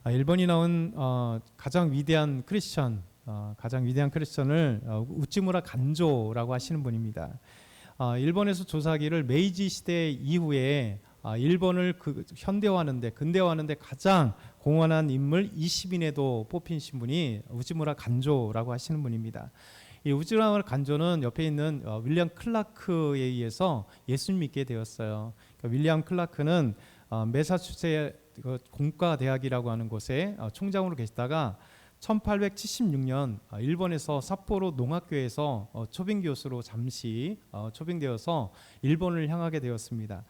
일본이 나온 가장 위대한 크리스천, 가장 위대한 크리스천을 우찌무라 간조라고 하시는 분입니다. 일본에서 조사하기를 메이지 시대 이후에 일본을 현대화하는데 근대화하는데 가장 공헌한 인물 20인에도 뽑힌 신분이 우찌무라 간조라고 하시는 분입니다. 이 우찌무라 간조는 옆에 있는 윌리엄 클라크에 의해서 예수를 믿게 되었어요. 그러니까 윌리엄 클라크는 매사추세츠 공과대학이라고 하는 곳에 총장으로 계시다가 1876년 일본에서 삿포로 농학교에서 초빙 교수로 잠시 초빙되어서 일본을 향하게 되었습니다.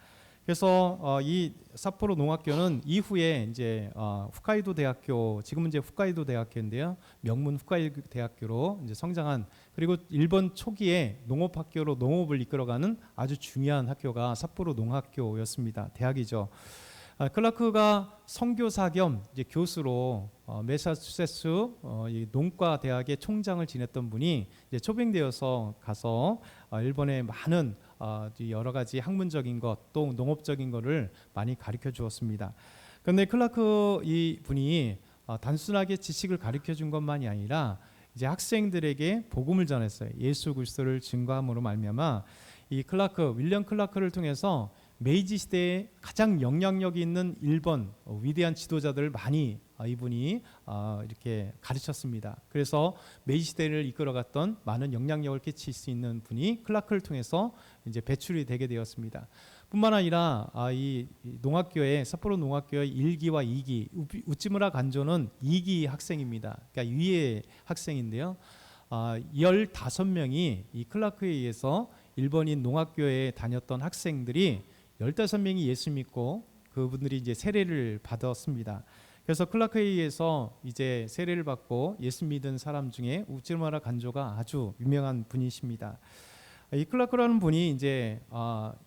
그래서 이 삿포로 농학교는 이후에 이제 홋카이도 대학교, 지금은 이제 홋카이도 대학교인데요, 명문 홋카이도 대학교로 이제 성장한, 그리고 일본 초기에 농업학교로 농업을 이끌어가는 아주 중요한 학교가 삿포로 농학교였습니다. 대학이죠. 클라크가 선교사 겸 이제 교수로 매사추세츠 농과 대학의 총장을 지냈던 분이 이제 초빙되어서 가서 일본의 많은 여러 가지 학문적인 것, 또 농업적인 것을 많이 가르쳐 주었습니다. 그런데 클라크 이 분이 단순하게 지식을 가르쳐 준 것만이 아니라 이제 학생들에게 복음을 전했어요. 예수 그리스도를 증거함으로 말미암아 이 윌리엄 클라크를 통해서 메이지 시대에 가장 영향력이 있는 일본 위대한 지도자들을 많이 이분이 이렇게 가르쳤습니다. 그래서 메이지 시대를 이끌어갔던 많은 영향력을 끼칠 수 있는 분이 클라크를 통해서 이제 배출이 되게 되었습니다. 뿐만 아니라 이 농학교의 삿포로 농학교의 1기와 2기, 우찌무라 간조는 2기 학생입니다. 그러니까 위의 학생인데요. 15명이 이 클라크에 의해서 일본인 농학교에 다녔던 학생들이 15명이 예수 믿고 그분들이 이제 세례를 받았습니다. 그래서 클라크에 의해서 이제 세례를 받고 예수 믿은 사람 중에 우찌무라 간조가 아주 유명한 분이십니다. 이 클라크라는 분이 이제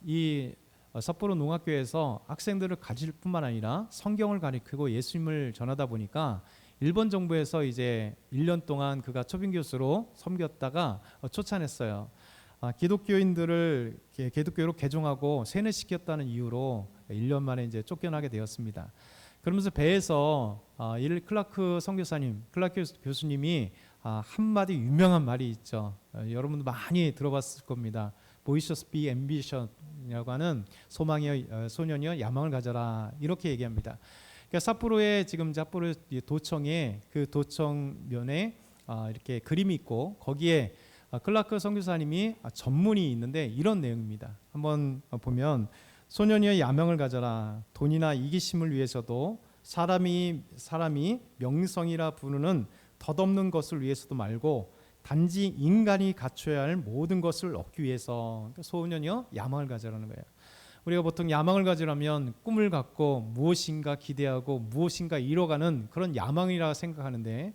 이 삿포로 농학교에서 학생들을 가르칠 뿐만 아니라 성경을 가르치고 예수님을 전하다 보니까 일본 정부에서 이제 1년 동안 그가 초빙 교수로 섬겼다가 쫓아냈어요. 기독교인들을 기독교로 개종하고 세뇌시켰다는 이유로 1년 만에 이제 쫓겨나게 되었습니다. 그러면서 배에서 클라크 선교사님, 클라크 교수님이 한마디 유명한 말이 있죠. 여러분도 많이 들어봤을 겁니다. Boisterous be ambition이라고 하는 소망이여 소년이여 야망을 가져라, 이렇게 얘기합니다. 그러니까 삿포로의 지금 삿포로 도청에 그 도청면에 이렇게 그림이 있고 거기에 클라크 선교사님이 전문이 있는데 이런 내용입니다. 한번 보면 소년이여 야망을 가져라. 돈이나 이기심을 위해서도 사람이 명성이라 부르는 덧없는 것을 위해서도 말고 단지 인간이 갖춰야 할 모든 것을 얻기 위해서. 그러니까 소년이여 야망을 가져라는 거예요. 우리가 보통 야망을 가지려면 꿈을 갖고 무엇인가 기대하고 무엇인가 이뤄가는 그런 야망이라 생각하는데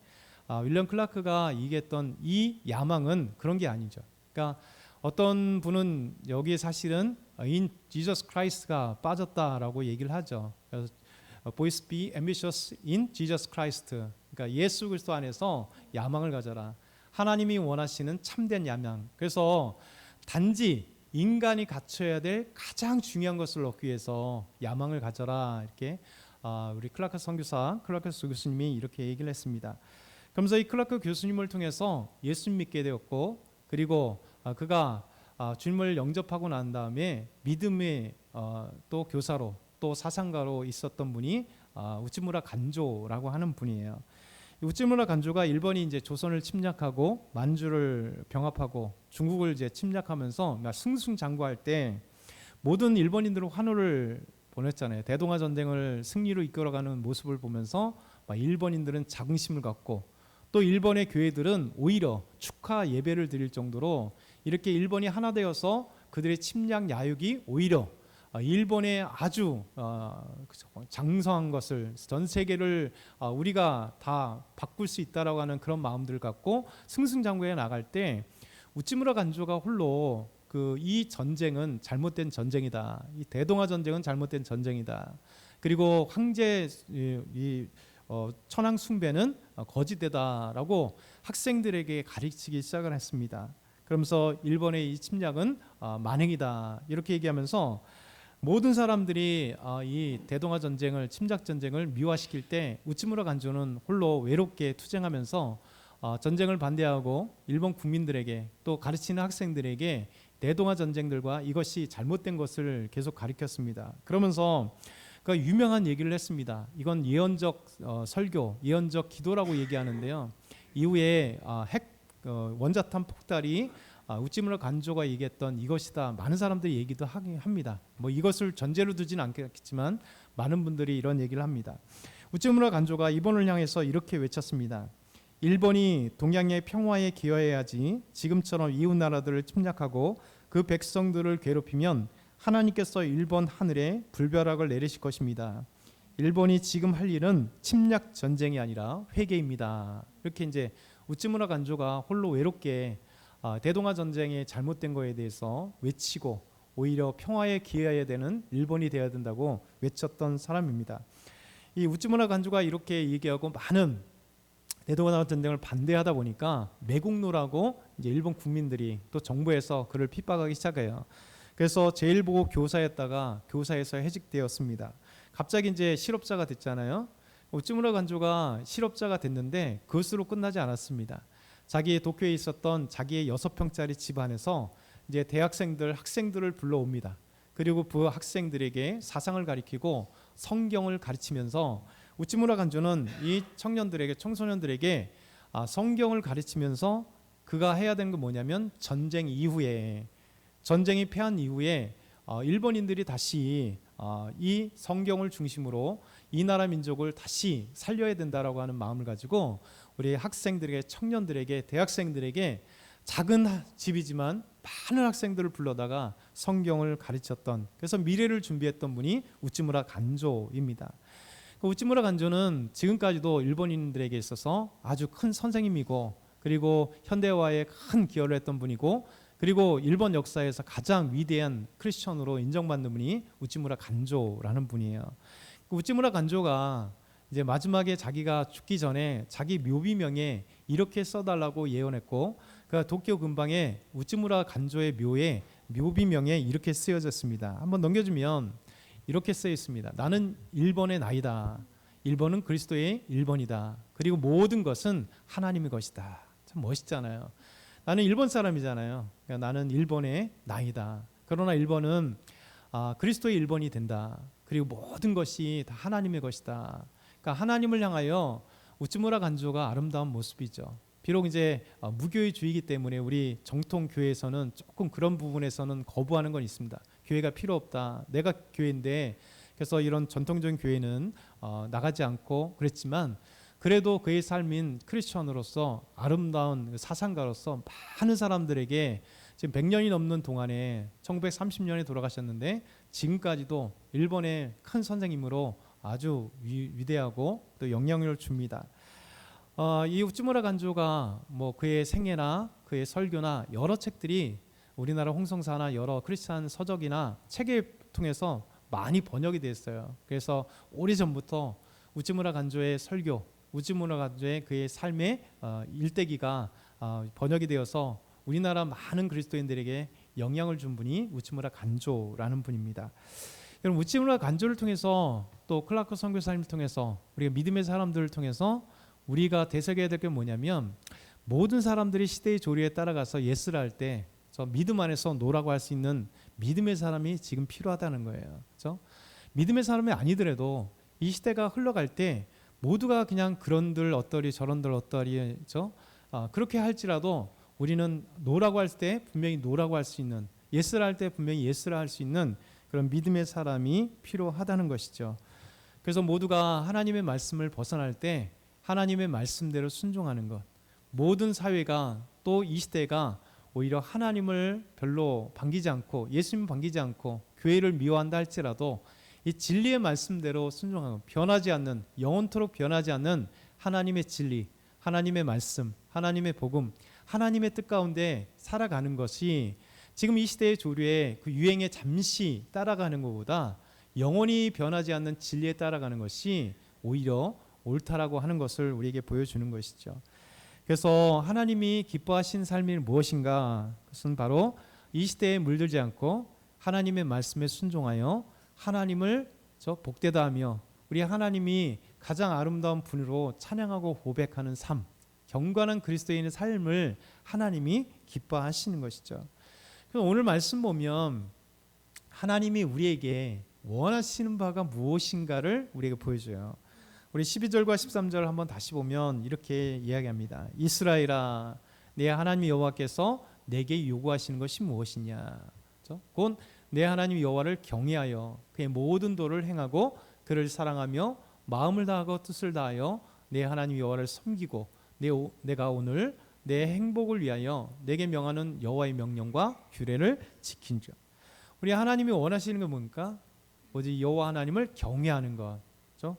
윌리엄 클라크가 얘기했던 이 야망은 그런 게 아니죠. 그러니까 어떤 분은 여기에 사실은 in Jesus Christ가 빠졌다라고 얘기를 하죠. 그래서 Boys be ambitious in Jesus Christ. 그러니까 예수 그리스도 안에서 야망을 가져라. 하나님이 원하시는 참된 야망. 그래서 단지 인간이 갖춰야 될 가장 중요한 것을 얻기 위해서 야망을 가져라, 이렇게 우리 클라크 선교사 클라크 교수님이 이렇게 얘기를 했습니다. 그러면서 이 클라크 교수님을 통해서 예수 믿게 되었고, 그리고 그가 주님을 영접하고 난 다음에 믿음의 또 교사로 또 사상가로 있었던 분이 우찌무라 간조라고 하는 분이에요. 우찌무라 간조가 일본이 이제 조선을 침략하고 만주를 병합하고 중국을 이제 침략하면서 승승장구할 때 모든 일본인들은 환호를 보냈잖아요. 대동아 전쟁을 승리로 이끌어가는 모습을 보면서 일본인들은 자긍심을 갖고, 또 일본의 교회들은 오히려 축하 예배를 드릴 정도로 이렇게 일본이 하나 되어서 그들의 침략 야욕이 오히려 일본의 아주 장성한 것을 전 세계를 우리가 다 바꿀 수 있다라고 하는 그런 마음들을 갖고 승승장구해 나갈 때 우찌무라 간조가 홀로 이 전쟁은 잘못된 전쟁이다. 이 대동아 전쟁은 잘못된 전쟁이다. 그리고 황제 천황 숭배는 거짓되다라고 학생들에게 가르치기 시작을 했습니다. 그러면서 일본의 이 침략은 만행이다, 이렇게 얘기하면서 모든 사람들이 이 대동아 전쟁을 침략 전쟁을 미화시킬 때 우찌무라 간조는 홀로 외롭게 투쟁하면서 전쟁을 반대하고 일본 국민들에게 또 가르치는 학생들에게 대동아 전쟁들과 이것이 잘못된 것을 계속 가르쳤습니다. 그러면서 그 유명한 얘기를 했습니다. 이건 예언적 설교, 예언적 기도라고 얘기하는데요. 이후에 핵 원자탄 폭발이 우찌무라 간조가 얘기했던 이것이다. 많은 사람들이 얘기도 합니다. 뭐 이것을 전제로 두지는 않겠지만 많은 분들이 이런 얘기를 합니다. 우찌무라 간조가 일본을 향해서 이렇게 외쳤습니다. 일본이 동양의 평화에 기여해야지 지금처럼 이웃 나라들을 침략하고 그 백성들을 괴롭히면 하나님께서 일본 하늘에 불벼락을 내리실 것입니다. 일본이 지금 할 일은 침략 전쟁이 아니라 회개입니다. 이렇게 이제 우찌무라 간조가 홀로 외롭게 대동아 전쟁의 잘못된 거에 대해서 외치고 오히려 평화에 기여해야 되는 일본이 되어야 된다고 외쳤던 사람입니다. 이 우찌무라 간조가 이렇게 얘기하고 많은 대동아 전쟁을 반대하다 보니까 매국노라고 이제 일본 국민들이 또 정부에서 그를 핍박하기 시작해요. 그래서 제1보고 교사였다가 교사에서 해직되었습니다. 갑자기 이제 실업자가 됐잖아요. 우찌무라 간조가 실업자가 됐는데 그것으로 끝나지 않았습니다. 자기 도쿄에 있었던 자기의 6평짜리 집 안에서 이제 대학생들, 학생들을 불러옵니다. 그리고 그 학생들에게 사상을 가리키고 성경을 가르치면서 우찌무라 간조는 이 청년들에게, 청소년들에게 성경을 가르치면서 그가 해야 되는 건 뭐냐면 전쟁 이후에, 전쟁이 패한 이후에 일본인들이 다시 이 성경을 중심으로 이 나라 민족을 다시 살려야 된다라고 하는 마음을 가지고 우리 학생들에게, 청년들에게, 대학생들에게 작은 집이지만 많은 학생들을 불러다가 성경을 가르쳤던, 그래서 미래를 준비했던 분이 우찌무라 간조입니다. 우찌무라 간조는 지금까지도 일본인들에게 있어서 아주 큰 선생님이고, 그리고 현대화에 큰 기여를 했던 분이고, 그리고 일본 역사에서 가장 위대한 크리스천으로 인정받는 분이 우찌무라 간조라는 분이에요. 우찌무라 간조가 이제 마지막에 자기가 죽기 전에 자기 묘비명에 이렇게 써달라고 예언했고, 그 도쿄 근방에 우찌무라 간조의 묘에 묘비명에 이렇게 쓰여졌습니다. 한번 넘겨주면 이렇게 쓰여 있습니다. 나는 일본의 나이다. 일본은 그리스도의 일본이다. 그리고 모든 것은 하나님의 것이다. 참 멋있잖아요. 나는 일본 사람이잖아요. 그러니까 나는 일본의 나이다. 그러나 일본은 그리스도의 일본이 된다. 그리고 모든 것이 다 하나님의 것이다. 그러니까 하나님을 향하여 우찌무라 간조가 아름다운 모습이죠. 비록 이제 무교회주의이기 때문에 우리 정통 교회에서는 조금 그런 부분에서는 거부하는 건 있습니다. 교회가 필요 없다. 내가 교회인데, 그래서 이런 전통적인 교회는 나가지 않고 그랬지만, 그래도 그의 삶인 크리스천으로서 아름다운 사상가로서 많은 사람들에게 지금 100년이 넘는 동안에 1930년에 돌아가셨는데 지금까지도 일본의 큰 선생님으로 아주 위대하고 또 영향력을 줍니다. 이 우찌무라 간조가 뭐 그의 생애나 그의 설교나 여러 책들이 우리나라 홍성사나 여러 크리스찬 서적이나 책을 통해서 많이 번역이 됐어요. 그래서 오래전부터 우찌무라 간조의 설교, 우찌무라 간조의 그의 삶의 일대기가 번역이 되어서 우리나라 많은 그리스도인들에게 영향을 준 분이 우찌무라 간조라는 분입니다. 여러분, 우찌무라 간조를 통해서 또 클라크 선교사님을 통해서 우리가 믿음의 사람들을 통해서 우리가 되새겨야 될 게 뭐냐면, 모든 사람들이 시대의 조류에 따라가서 예스를 할 때 저 믿음 안에서 노라고 할 수 있는 믿음의 사람이 지금 필요하다는 거예요. 그렇죠? 믿음의 사람이 아니더라도 이 시대가 흘러갈 때 모두가 그냥 그런들 어떠리 저런들 어떠리, 그렇죠? 그렇게 할지라도 우리는 노라고 할 때 분명히 노라고 할 수 있는, 예스를 할 때 분명히 예스를 할 수 있는 그런 믿음의 사람이 필요하다는 것이죠. 그래서 모두가 하나님의 말씀을 벗어날 때 하나님의 말씀대로 순종하는 것, 모든 사회가 또 이 시대가 오히려 하나님을 별로 반기지 않고 예수님 반기지 않고 교회를 미워한다 할지라도 이 진리의 말씀대로 순종하고 변하지 않는, 영원토록 변하지 않는 하나님의 진리, 하나님의 말씀, 하나님의 복음, 하나님의 뜻 가운데 살아가는 것이 지금 이 시대의 조류에 그 유행에 잠시 따라가는 것보다 영원히 변하지 않는 진리에 따라가는 것이 오히려 옳다라고 하는 것을 우리에게 보여주는 것이죠. 그래서 하나님이 기뻐하신 삶이 무엇인가? 그것은 바로 이 시대에 물들지 않고 하나님의 말씀에 순종하여 하나님을 복되다 하며 우리 하나님이 가장 아름다운 분으로 찬양하고 고백하는 삶, 경건한 그리스도인의 삶을 하나님이 기뻐하시는 것이죠. 그럼 오늘 말씀 보면 하나님이 우리에게 원하시는 바가 무엇인가를 우리에게 보여줘요. 우리 12절과 13절을 한번 다시 보면 이렇게 이야기합니다. 이스라엘아, 내 하나님 여호와께서 내게 요구하시는 것이 무엇이냐? 곧 내 하나님 여호와를 경외하여 그의 모든 도를 행하고 그를 사랑하며 마음을 다하고 뜻을 다하여 내 하나님 여호와를 섬기고 내가 오늘 내 행복을 위하여 내게 명하는 여호와의 명령과 규례를 지킨자. 우리 하나님이 원하시는 건 뭡니까? 오직 여호와 하나님을 경외하는 것,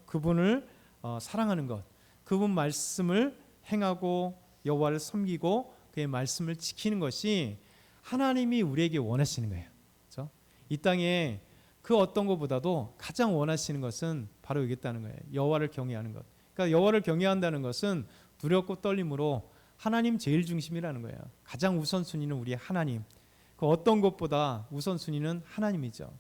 그분을 사랑하는 것, 그분 말씀을 행하고 여호와를 섬기고 그의 말씀을 지키는 것이 하나님이 우리에게 원하시는 거예요. 그렇죠? 이 땅에 그 어떤 것보다도 가장 원하시는 것은 바로 이겠다는 거예요. 여호와를 경외하는 것. 그러니까 여호와를 경외한다는 것은 두렵고 떨림으로 하나님 제일 중심이라는 거예요. 가장 우선순위는 우리 하나님. 그 어떤 것보다 우선순위는 하나님이죠.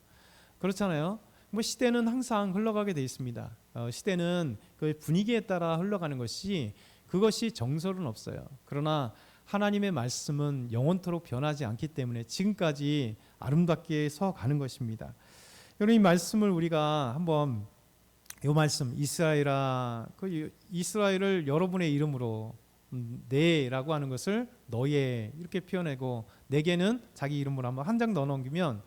그렇잖아요. 뭐 시대는 항상 흘러가게 돼 있습니다. 시대는 그 분위기에 따라 흘러가는 것이 그것이 정설은 없어요. 그러나 하나님의 말씀은 영원토록 변하지 않기 때문에 지금까지 아름답게 서가는 것입니다. 여러분, 이 말씀을 우리가 한번 이 말씀 이스라엘아, 그 이스라엘을 여러분의 이름으로 네라고 하는 것을 너의 이렇게 표현하고 내게는 자기 이름으로 한번 한 장 넣어 넘기면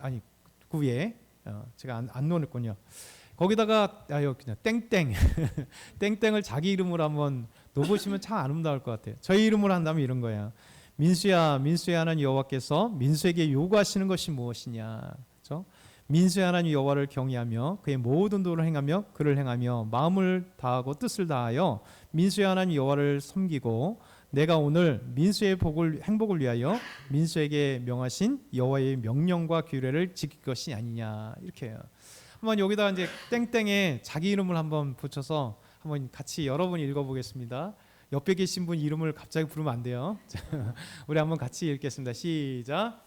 아니 그 위에 제가 안 넣어놨군요. 거기다가 그냥 땡땡 땡땡을 자기 이름으로 한번 넣어보시면 참 아름다울 것 같아요. 저희 이름으로 한다면 이런 거예요. 민수야, 민수야 하나님 여호와께서 민수에게 요구하시는 것이 무엇이냐? 그렇죠? 민수야 하나님 여호와를 경외하며 그의 모든 도를 행하며 그를 행하며 마음을 다하고 뜻을 다하여 민수야 하나님 여호와를 섬기고 내가 오늘 민수의 행복을 위하여 민수에게 명하신 여호와의 명령과 규례를 지킬 것이 아니냐, 이렇게 해요. 한번 여기다 이제 땡땡에 자기 이름을 한번 붙여서 한번 같이 여러분이 읽어보겠습니다. 옆에 계신 분 이름을 갑자기 부르면 안 돼요. 우리 한번 같이 읽겠습니다. 시작.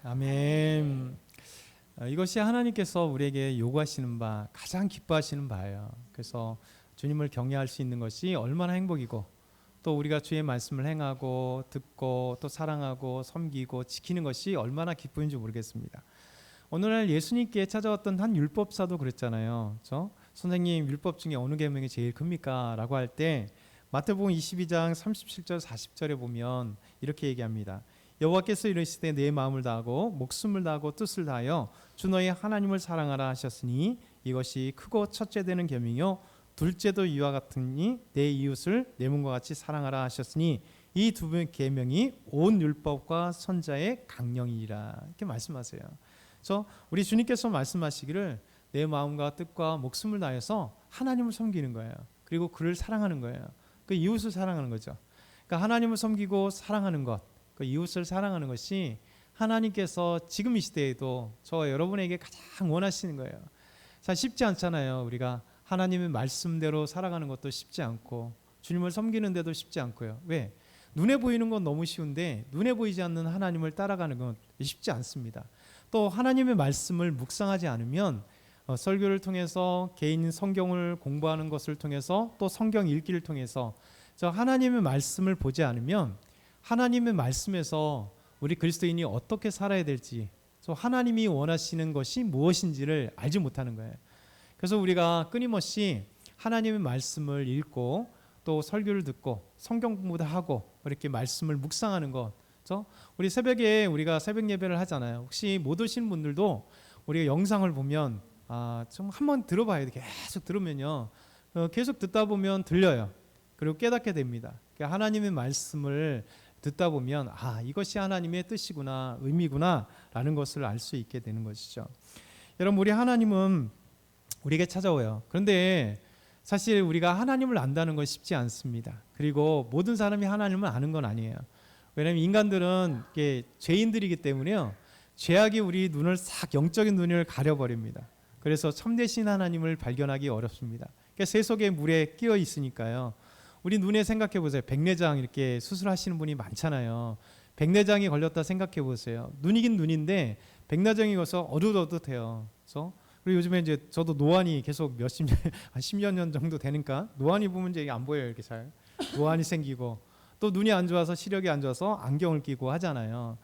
아멘. 이것이 하나님께서 우리에게 요구하시는 바, 가장 기뻐하시는 바예요. 그래서 주님을 경외할 수 있는 것이 얼마나 행복이고 또 우리가 주의 말씀을 행하고 듣고 또 사랑하고 섬기고 지키는 것이 얼마나 기쁨인지 모르겠습니다. 오늘날 예수님께 찾아왔던 한 율법사도 그랬잖아요. 그렇죠? 선생님, 율법 중에 어느 계명이 제일 큽니까? 라고 할 때 마태복음 22장 37절 40절에 보면 이렇게 얘기합니다. 여호와께서 이르시되 내 마음을 다하고 목숨을 다하고 뜻을 다하여 주 너의 하나님을 사랑하라 하셨으니 이것이 크고 첫째 되는 계명이요 둘째도 이와 같으니 내 이웃을 내 몸과 같이 사랑하라 하셨으니 이 두 계명이 온 율법과 선자의 강령이라, 이렇게 말씀하세요. 그래서 우리 주님께서 말씀하시기를 내 마음과 뜻과 목숨을 다해서 하나님을 섬기는 거예요. 그리고 그를 사랑하는 거예요. 그 이웃을 사랑하는 거죠. 그러니까 하나님을 섬기고 사랑하는 것, 그 이웃을 사랑하는 것이 하나님께서 지금 이 시대에도 저와 여러분에게 가장 원하시는 거예요. 사실 쉽지 않잖아요. 우리가 하나님의 말씀대로 살아가는 것도 쉽지 않고 주님을 섬기는 데도 쉽지 않고요. 왜? 눈에 보이는 건 너무 쉬운데 눈에 보이지 않는 하나님을 따라가는 건 쉽지 않습니다. 또 하나님의 말씀을 묵상하지 않으면 설교를 통해서 개인 성경을 공부하는 것을 통해서 또 성경 읽기를 통해서 저 하나님의 말씀을 보지 않으면 하나님의 말씀에서 우리 그리스도인이 어떻게 살아야 될지, 저 하나님이 원하시는 것이 무엇인지를 알지 못하는 거예요. 그래서 우리가 끊임없이 하나님의 말씀을 읽고 또 설교를 듣고 성경 공부도 하고 이렇게 말씀을 묵상하는 것, 우리 새벽에 우리가 새벽 예배를 하잖아요. 혹시 못 오신 분들도 우리가 영상을 보면 좀 한번 들어봐야 돼. 계속 들으면요, 계속 듣다 보면 들려요. 그리고 깨닫게 됩니다. 하나님의 말씀을 듣다 보면 이것이 하나님의 뜻이구나, 의미구나 라는 것을 알 수 있게 되는 것이죠. 여러분, 우리 하나님은 우리에게 찾아와요. 그런데 사실 우리가 하나님을 안다는 건 쉽지 않습니다. 그리고 모든 사람이 하나님을 아는 건 아니에요. 왜냐하면 인간들은 이게 죄인들이기 때문에요. 죄악이 우리 눈을 싹 영적인 눈을 가려버립니다. 그래서 참되신 하나님을 발견하기 어렵습니다. 그러니까 세속의 물에 끼어 있으니까요. 우리 눈에 생각해 보세요. 백내장 이렇게 수술하시는 분이 많잖아요. 백내장이 걸렸다 생각해 보세요. 눈이긴 눈인데 백내장이 걸려서 어두워도 그래서 그리고 요즘에 이제 저도 노안이 계속 몇십 년, 한 10여 년 정도 되니까 노안이 보면 이제 안 보여요. 이렇게 잘. 노안이 생기고 또 눈이 안 좋아서 시력이 안 좋아서 안경을 끼고 하잖아요.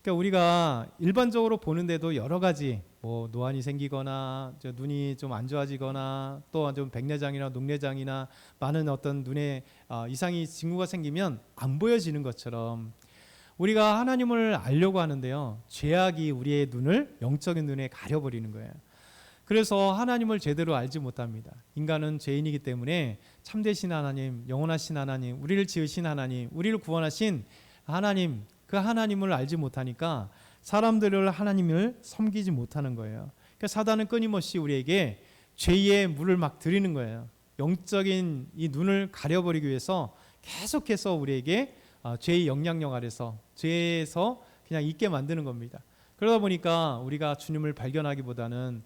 그러니까 우리가 일반적으로 보는데도 여러 가지 뭐 노안이 생기거나 눈이 좀 안 좋아지거나 또 좀 백내장이나 녹내장이나 많은 어떤 눈에 이상이 징후가 생기면 안 보여지는 것처럼 우리가 하나님을 알려고 하는데요. 죄악이 우리의 눈을 영적인 눈에 가려버리는 거예요. 그래서 하나님을 제대로 알지 못합니다. 인간은 죄인이기 때문에 참되신 하나님, 영원하신 하나님, 우리를 지으신 하나님, 우리를 구원하신 하나님, 그 하나님을 알지 못하니까 사람들을 하나님을 섬기지 못하는 거예요. 그러니까 사단은 끊임없이 우리에게 죄의 물을 막 들이는 거예요. 영적인 이 눈을 가려버리기 위해서 계속해서 우리에게 죄의 영향력 아래서 죄에서 그냥 있게 만드는 겁니다. 그러다 보니까 우리가 주님을 발견하기보다는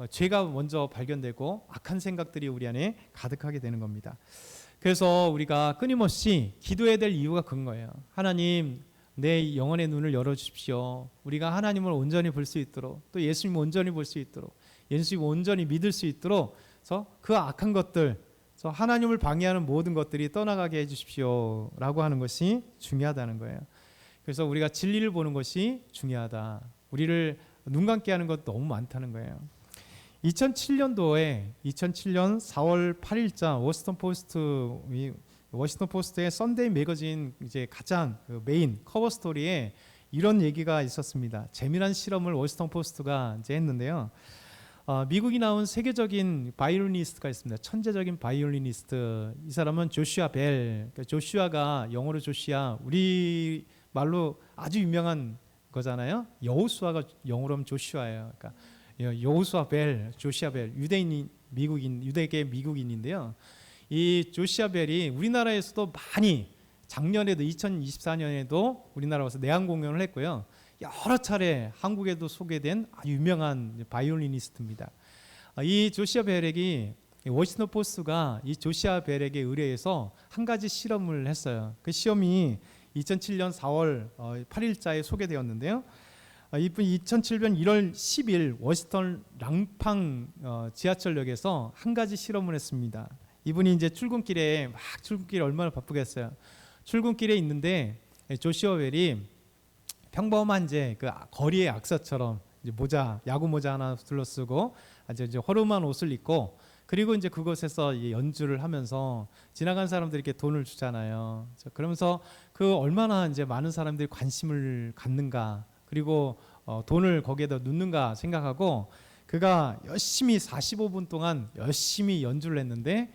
죄가 먼저 발견되고 악한 생각들이 우리 안에 가득하게 되는 겁니다. 그래서 우리가 끊임없이 기도해야 될 이유가 그런 거예요. 하나님, 내 영혼의 눈을 열어주십시오. 우리가 하나님을 온전히 볼 수 있도록, 또 예수님을 온전히 볼 수 있도록, 예수님을 온전히 믿을 수 있도록, 그래서 그 악한 것들, 하나님을 방해하는 모든 것들이 떠나가게 해주십시오 라고 하는 것이 중요하다는 거예요. 그래서 우리가 진리를 보는 것이 중요하다. 우리를 눈 감게 하는 것 너무 많다는 거예요. 2007년 4월 8일자 워싱턴 포스트의 썬데이 매거진 이제 가장 메인 커버 스토리에 이런 얘기가 있었습니다. 재미난 실험을 워싱턴 포스트가 이제 했는데요. 미국이 나온 세계적인 바이올리니스트가 있습니다. 천재적인 바이올리니스트. 이 사람은 조슈아 벨. 그러니까 조슈아가 영어로 조슈아, 우리 말로 아주 유명한 거잖아요. 여호수아가 영어로 하면 조슈아예요. 그러니까 여호수아 벨, 조슈아 벨, 유대계 미국인인데요. 이 조슈아 벨이 우리나라에서도 많이 작년에도 2024년에도 우리나라 와서 내한 공연을 했고요. 여러 차례 한국에도 소개된 아주 유명한 바이올리니스트입니다. 이 조슈아 벨에게 워싱턴 포스트가 이 조슈아 벨에게 의뢰해서 한 가지 실험을 했어요. 그 시험이 2007년 4월 8일자에 소개되었는데요. 이분 2007년 1월 10일 워싱턴 랑팡 지하철역에서 한 가지 실험을 했습니다. 이분이 이제 출근길에 얼마나 바쁘겠어요. 출근길에 있는데 조슈아 벨이 평범한 이제 그 거리의 악사처럼 이제 야구 모자 하나 둘러쓰고 아주 이제 허름한 옷을 입고 그리고 이제 그곳에서 연주를 하면서 지나간 사람들에게 돈을 주잖아요. 그러면서 그 얼마나 이제 많은 사람들이 관심을 갖는가, 그리고 돈을 거기에다 넣는가 생각하고 그가 열심히 45분 동안 열심히 연주를 했는데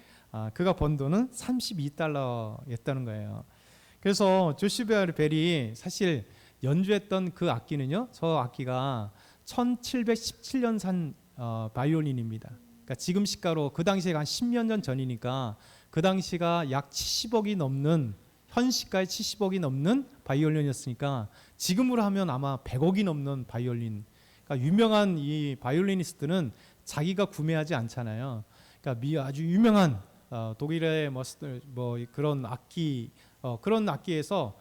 그가 번 돈은 32달러였다는 거예요. 그래서 조슈아 벨이 사실 연주했던 그 악기는요, 저 악기가 1717년산 바이올린입니다. 그러니까 지금 시가로 그 당시에 한 10년 전 전이니까 그 당시가 약 70억이 넘는, 현 시가에 70억이 넘는 바이올린이었으니까 지금으로 하면 아마 100억이 넘는 바이올린. 그러니까 유명한 이 바이올리니스트는 자기가 구매하지 않잖아요. 그러니까 아주 유명한 독일의 뭐 그런 악기, 그런 악기에서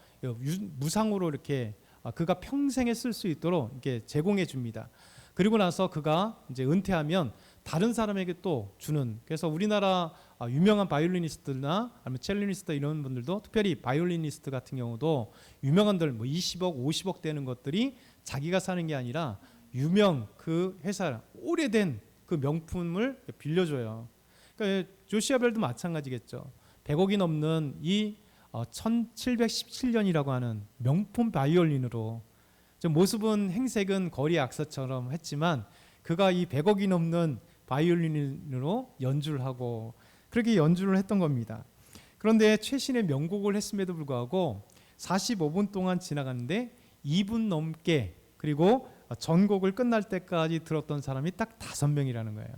무상으로 이렇게 그가 평생에 쓸 수 있도록 이렇게 제공해 줍니다. 그리고 나서 그가 이제 은퇴하면 다른 사람에게 또 주는. 그래서 우리나라 유명한 바이올리니스트나 아니면 첼리니스트 이런 분들도, 특별히 바이올리니스트 같은 경우도 유명한들 뭐 20억, 50억 되는 것들이 자기가 사는 게 아니라 유명 그 회사 오래된 그 명품을 빌려줘요. 그러니까 조슈아 벨도 마찬가지겠죠. 100억이 넘는 이 1717년이라고 하는 명품 바이올린으로, 모습은 행색은 거리 악사처럼 했지만 그가 이 100억이 넘는 바이올린으로 연주를 하고 그렇게 연주를 했던 겁니다. 그런데 최신의 명곡을 했음에도 불구하고 45분 동안 지나갔는데 2분 넘게, 그리고 전곡을 끝날 때까지 들었던 사람이 딱 5명이라는 거예요.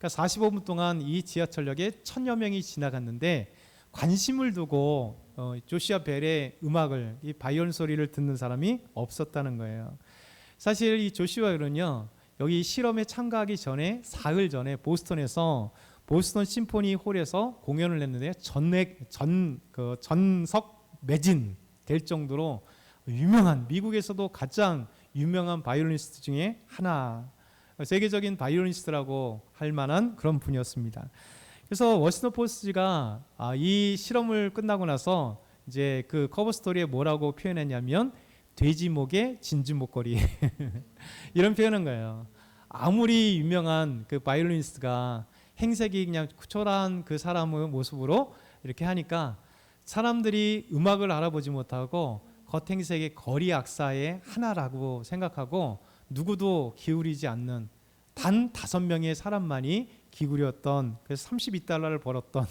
그러니까 45분 동안 이 지하철역에 1000여 명이 지나갔는데 관심을 두고 조시아 벨의 음악을, 이 바이올린 소리를 듣는 사람이 없었다는 거예요. 사실 이 조시아 벨은요, 여기 실험에 참가하기 전에 사흘 전에 보스턴에서 보스턴 심포니 홀에서 공연을 했는데 전석 매진 될 정도로 유명한, 미국에서도 가장 유명한 바이올리니스트 중에 하나, 세계적인 바이올리니스트라고 할 만한 그런 분이었습니다. 그래서 워싱턴 포스트가 이 실험을 끝나고 나서 이제 그 커버 스토리에 뭐라고 표현했냐면 돼지 목에 진주 목걸이 이런 표현한 거예요. 아무리 유명한 그 바이올리니스트가 행색이 그냥 초라한 그 사람의 모습으로 이렇게 하니까 사람들이 음악을 알아보지 못하고 겉행색의 거리 악사의 하나라고 생각하고 누구도 기울이지 않는 단 5명의 사람만이 기울였던, 그래서 32달러를 벌었던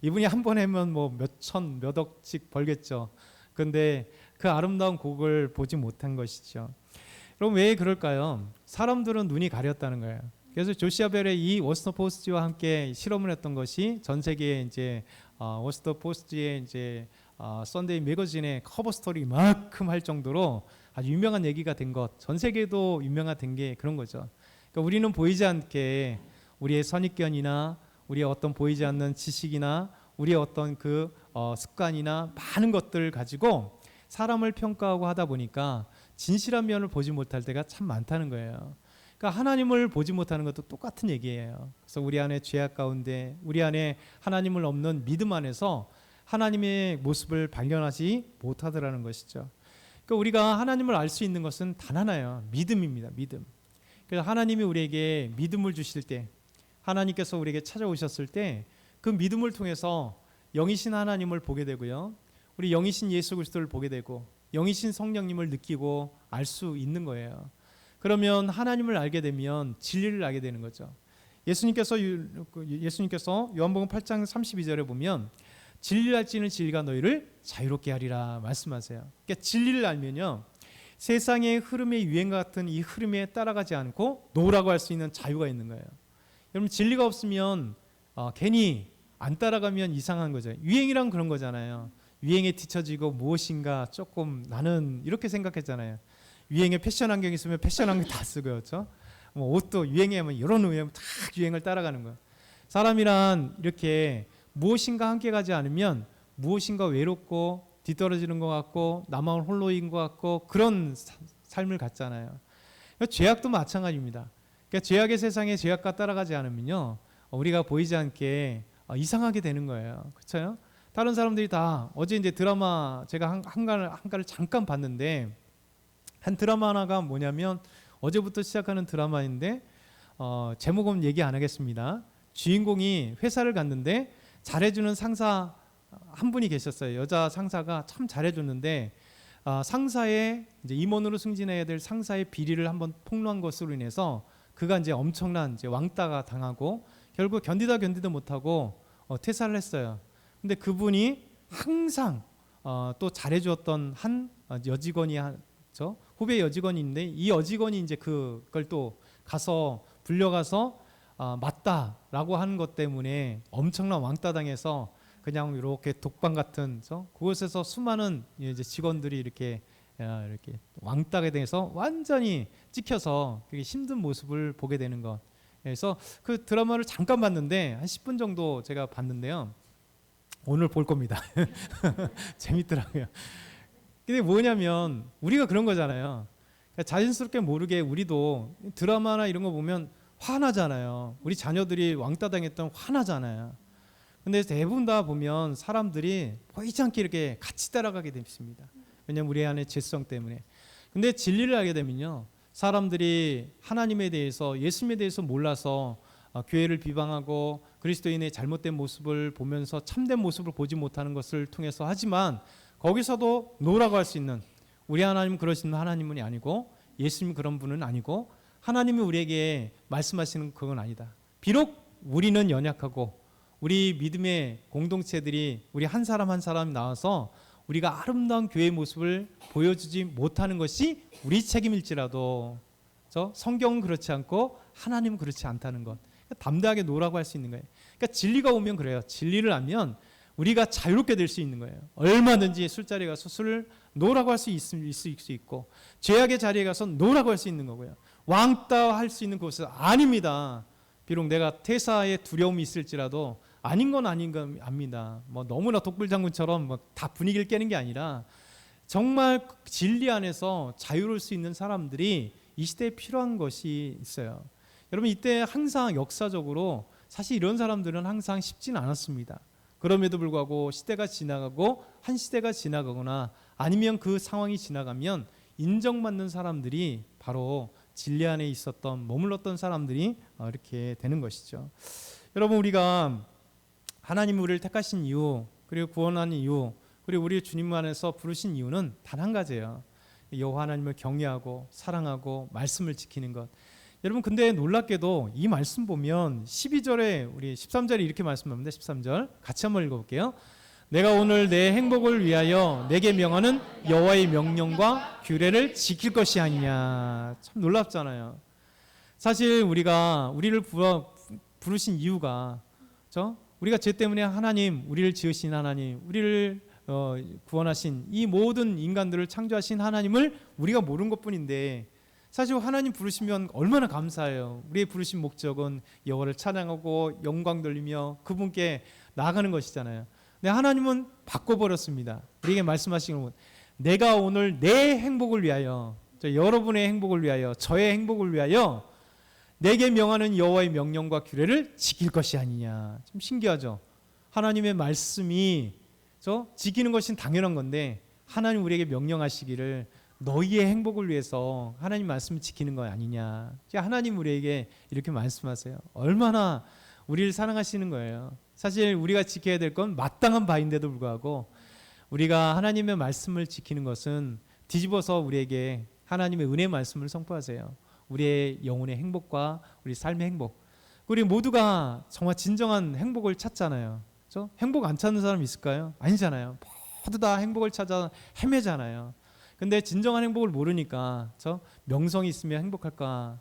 이분이 한 번 하면 뭐 몇천 몇억씩 벌겠죠. 그런데 그 아름다운 곡을 보지 못한 것이죠. 그럼 왜 그럴까요? 사람들은 눈이 가렸다는 거예요. 그래서 조시아 벨의 이 워싱턴 포스트와 함께 실험을 했던 것이 전 세계에 이제 워싱턴 포스트의 이제 썬데이 매거진의 커버 스토리 이만큼 할 정도로 아주 유명한 얘기가 된 것, 전 세계도 유명화된 게 그런 거죠. 그러니까 우리는 보이지 않게 우리의 선입견이나 우리의 어떤 보이지 않는 지식이나 우리의 어떤 그 습관이나 많은 것들을 가지고 사람을 평가하고 하다 보니까 진실한 면을 보지 못할 때가 참 많다는 거예요. 그러니까 하나님을 보지 못하는 것도 똑같은 얘기예요. 그래서 우리 안에 죄악 가운데, 우리 안에 하나님을 없는 믿음 안에서 하나님의 모습을 발견하지 못하더라는 것이죠. 그러니까 우리가 하나님을 알 수 있는 것은 단 하나예요. 믿음입니다. 믿음. 그래서 하나님이 우리에게 믿음을 주실 때, 하나님께서 우리에게 찾아오셨을 때 그 믿음을 통해서 영이신 하나님을 보게 되고요, 우리 영이신 예수 그리스도를 보게 되고 영이신 성령님을 느끼고 알 수 있는 거예요. 그러면 하나님을 알게 되면 진리를 알게 되는 거죠. 예수님께서 요한복음 8장 32절에 보면 진리를 알지는 진리가 너희를 자유롭게 하리라 말씀하세요. 그러니까 진리를 알면요, 세상의 흐름의 유행 같은 이 흐름에 따라가지 않고 놓으라고 할 수 있는 자유가 있는 거예요. 여러분, 진리가 없으면 괜히 안 따라가면 이상한 거죠. 유행이란 그런 거잖아요. 유행에 뒤처지고 무엇인가 조금 나는 이렇게 생각했잖아요. 유행에 패션 안경 있으면 패션 안경 다 쓰고요, 그렇죠? 뭐 옷도 유행하면 이런 의하면 다 유행을 따라가는 거예요. 사람이란 이렇게 무엇인가 함께 가지 않으면 무엇인가 외롭고 뒤떨어지는 것 같고 나만 홀로인 것 같고 그런 삶을 갖잖아요. 죄악도 마찬가지입니다. 그러니까 죄악의 세상에 죄악과 따라가지 않으면요, 우리가 보이지 않게 이상하게 되는 거예요. 그렇죠? 다른 사람들이 다 어제 이제 드라마 제가 한가를 잠깐 봤는데, 한 드라마 하나가 뭐냐면 어제부터 시작하는 드라마인데 제목은 얘기 안 하겠습니다. 주인공이 회사를 갔는데 잘해주는 상사 한 분이 계셨어요. 여자 상사가 참 잘해줬는데 상사의 이제 임원으로 승진해야 될 상사의 비리를 한번 폭로한 것으로 인해서 그가 이제 엄청난 이제 왕따가 당하고 결국 견디다 못하고 퇴사를 했어요. 근데 그분이 항상 또 잘해주었던 한 여직원이 저 후배 여직원인데, 이 여직원이 이제 그걸 또 가서 불려가서 맞다라고 하는 것 때문에 엄청난 왕따 당해서 그냥 이렇게 독방 같은 그곳에서 수많은 이제 직원들이 이렇게 왕따에 대해서 완전히 찍혀서 되게 힘든 모습을 보게 되는 것. 그래서 그 드라마를 잠깐 봤는데 한 10분 정도 제가 봤는데요. 오늘 볼 겁니다. 재밌더라고요. 근데 뭐냐면 우리가 그런 거잖아요. 그러니까 자연스럽게 모르게 우리도 드라마나 이런 거 보면 화나잖아요. 우리 자녀들이 왕따 당했던 화나잖아요. 근데 대부분 다 보면 사람들이 보이지 않게 이렇게 같이 따라가게 됩니다. 왜냐하면 우리 안에 죄성 때문에. 근데 진리를 알게 되면요, 사람들이 하나님에 대해서, 예수님에 대해서 몰라서 교회를 비방하고 그리스도인의 잘못된 모습을 보면서 참된 모습을 보지 못하는 것을 통해서 하지만, 거기서도 노라고 할 수 있는 우리 하나님은 그러신 하나님은 아니고 예수님 그런 분은 아니고 하나님이 우리에게 말씀하시는 그건 아니다. 비록 우리는 연약하고 우리 믿음의 공동체들이 우리 한 사람 한 사람 나와서 우리가 아름다운 교회의 모습을 보여주지 못하는 것이 우리 책임일지라도 성경은 그렇지 않고 하나님은 그렇지 않다는 것. 담대하게 노라고 할 수 있는 거예요. 그러니까 진리가 오면 그래요. 진리를 알면 우리가 자유롭게 될 수 있는 거예요. 얼마든지 술자리에 가서 술을 노라고 할 수 있고, 죄악의 자리에 가서 노라고 할 수 있는 거고요. 왕따 할 수 있는 곳은 아닙니다. 비록 내가 퇴사의 두려움이 있을지라도 아닌 건 아닌 건 압니다. 뭐 너무나 독불장군처럼 뭐 다 분위기를 깨는 게 아니라 정말 진리 안에서 자유로울 수 있는 사람들이 이 시대에 필요한 것이 있어요. 여러분, 이때 항상 역사적으로 사실 이런 사람들은 항상 쉽지는 않았습니다. 그럼에도 불구하고 시대가 지나가고 한 시대가 지나가거나 아니면 그 상황이 지나가면 인정받는 사람들이 바로 진리 안에 있었던 머물렀던 사람들이 이렇게 되는 것이죠. 여러분, 우리가 하나님 우리를 택하신 이유, 그리고 구원한 이유, 그리고 우리 주님 안에서 부르신 이유는 단 한 가지예요. 여호와 하나님을 경외하고 사랑하고 말씀을 지키는 것. 여러분, 근데 놀랍게도 이 말씀 보면 12절에 우리 13절에 이렇게 말씀합니다. 13절 같이 한번 읽어볼게요. 내가 오늘 내 행복을 위하여 내게 명하는 여호와의 명령과 규례를 지킬 것이 아니냐. 참 놀랍잖아요. 사실 우리를 부르신 이유가 우리가 죄 때문에 하나님, 우리를 지으신 하나님, 우리를 구원하신 이 모든 인간들을 창조하신 하나님을 우리가 모르는 것뿐인데, 사실 하나님 부르시면 얼마나 감사해요. 우리의 부르신 목적은 여호와를 찬양하고 영광 돌리며 그분께 나아가는 것이잖아요. 근데 하나님은 바꿔버렸습니다. 우리에게 말씀하시는 건 내가 오늘 내 행복을 위하여, 여러분의 행복을 위하여, 저의 행복을 위하여 내게 명하는 여호와의 명령과 규례를 지킬 것이 아니냐. 좀 신기하죠. 하나님의 말씀이 지키는 것은 당연한 건데 하나님 우리에게 명령하시기를 너희의 행복을 위해서 하나님 말씀을 지키는 거 아니냐. 하나님 우리에게 이렇게 말씀하세요. 얼마나 우리를 사랑하시는 거예요. 사실 우리가 지켜야 될 건 마땅한 바인데도 불구하고 우리가 하나님의 말씀을 지키는 것은 뒤집어서 우리에게 하나님의 은혜의 말씀을 선포하세요. 우리의 영혼의 행복과 우리 삶의 행복. 우리 모두가 정말 진정한 행복을 찾잖아요. 그렇죠? 행복 안 찾는 사람 있을까요? 아니잖아요. 모두 다 행복을 찾아 헤매잖아요. 근데 진정한 행복을 모르니까 명성이 있으면 행복할까?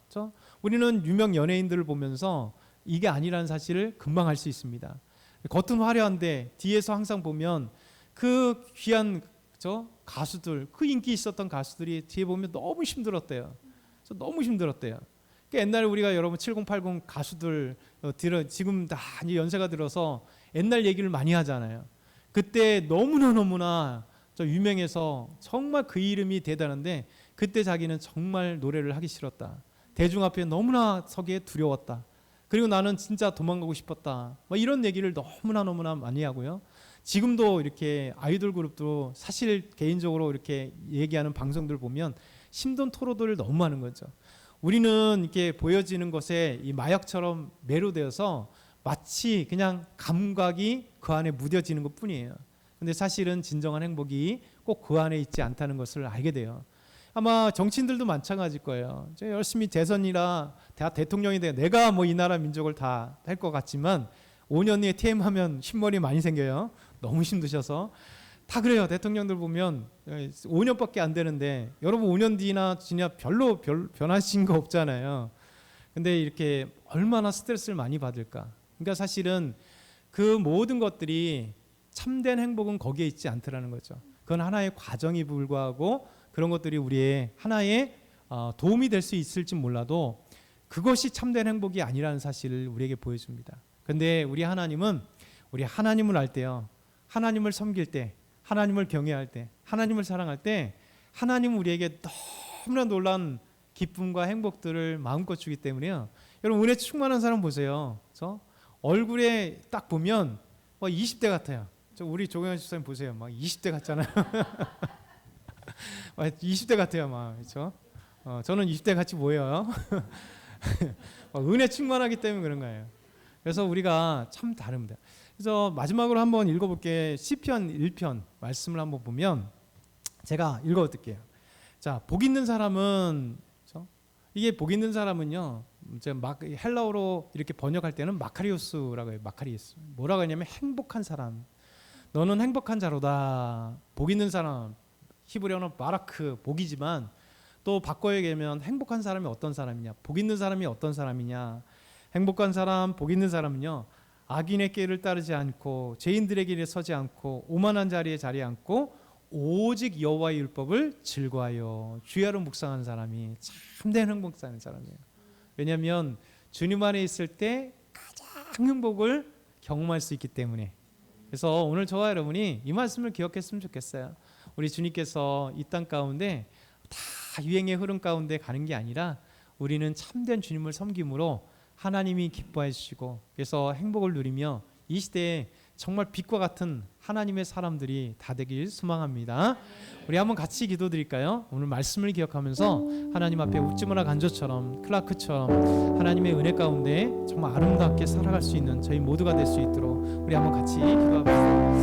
우리는 유명 연예인들을 보면서 이게 아니라는 사실을 금방 알 수 있습니다. 겉은 화려한데 뒤에서 항상 보면 그 귀한 가수들, 그 인기 있었던 가수들이 뒤에 보면 너무 힘들었대요. 너무 힘들었대요. 옛날에 우리가 여러분 7080 가수들 지금 다 연세가 들어서 옛날 얘기를 많이 하잖아요. 그때 너무나 유명해서 정말 그 이름이 대단한데 그때 자기는 정말 노래를 하기 싫었다. 대중 앞에 너무나 서기에 두려웠다. 그리고 나는 진짜 도망가고 싶었다. 이런 얘기를 너무나 많이 하고요. 지금도 이렇게 아이돌 그룹도 사실 개인적으로 이렇게 얘기하는 방송들 보면 심돈 토로들을 너무 하는 거죠. 우리는 이렇게 보여지는 것에 이 마약처럼 매료되어서 마치 그냥 감각이 그 안에 무뎌지는 것뿐이에요. 근데 사실은 진정한 행복이 꼭 그 안에 있지 않다는 것을 알게 돼요. 아마 정치인들도 마찬가지일 거예요. 열심히 대선이라 대통령이 돼 내가 이 나라 민족을 다 할 것 같지만 5년 뒤에 퇴임하면 흰머리 많이 생겨요. 너무 힘드셔서 다 그래요. 대통령들 보면 5년밖에 안 되는데 여러분 5년 뒤나 지나 별로 변하신 거 없잖아요. 근데 이렇게 얼마나 스트레스를 많이 받을까. 그러니까 사실은 그 모든 것들이 참된 행복은 거기에 있지 않더라는 거죠. 그건 하나의 과정이 불과하고 그런 것들이 우리의 하나의 도움이 될 수 있을지 몰라도 그것이 참된 행복이 아니라는 사실을 우리에게 보여줍니다. 그런데 우리 하나님을 알 때요. 하나님을 섬길 때, 하나님을 경외할 때, 하나님을 사랑할 때 하나님은 우리에게 너무나 놀라운 기쁨과 행복들을 마음껏 주기 때문에요. 여러분 은혜 충만한 사람 보세요. 얼굴에 딱 보면 20대 같아요. 우리 조경현 집사님 보세요. 20대 같잖아요. 20대 같아요. 그렇죠? 저는 20대 같이 보여요. 은혜 충만하기 때문에 그런 거예요. 그래서 우리가 참 다릅니다. 그래서 마지막으로 한번 읽어볼게. 시편 1편 말씀을 한번 보면 제가 읽어드릴게요. 자, 복 있는 사람은 이게 복 있는 사람은요. 헬라어로 이렇게 번역할 때는 마카리오스라고 해요. 마카리오스. 뭐라고 하냐면 행복한 사람. 너는 행복한 자로다. 복 있는 사람. 히브리어는 바라크, 복이지만 또 바꿔 얘기하면 행복한 사람이 어떤 사람이냐, 복 있는 사람이 어떤 사람이냐. 행복한 사람, 복 있는 사람은요, 악인의 길을 따르지 않고 죄인들의 길에 서지 않고 오만한 자리에 자리 않고 오직 여호와의 율법을 즐거워하여 주야로 묵상하는 사람이 참된 행복한 사람이에요. 왜냐하면 주님 안에 있을 때 가장 행복을 경험할 수 있기 때문에. 그래서 오늘 저와 여러분이 이 말씀을 기억했으면 좋겠어요. 우리 주님께서 이 땅 가운데 다 유행의 흐름 가운데 가는 게 아니라 우리는 참된 주님을 섬김으로 하나님이 기뻐해 주시고 그래서 행복을 누리며 이 시대에 정말 빛과 같은 하나님의 사람들이 다 되길 소망합니다. 우리 한번 같이 기도드릴까요? 오늘 말씀을 기억하면서 하나님 앞에 욱지무나 간조처럼 클라크처럼 하나님의 은혜 가운데 정말 아름답게 살아갈 수 있는 저희 모두가 될 수 있도록 우리 한번 같이 기도합시다.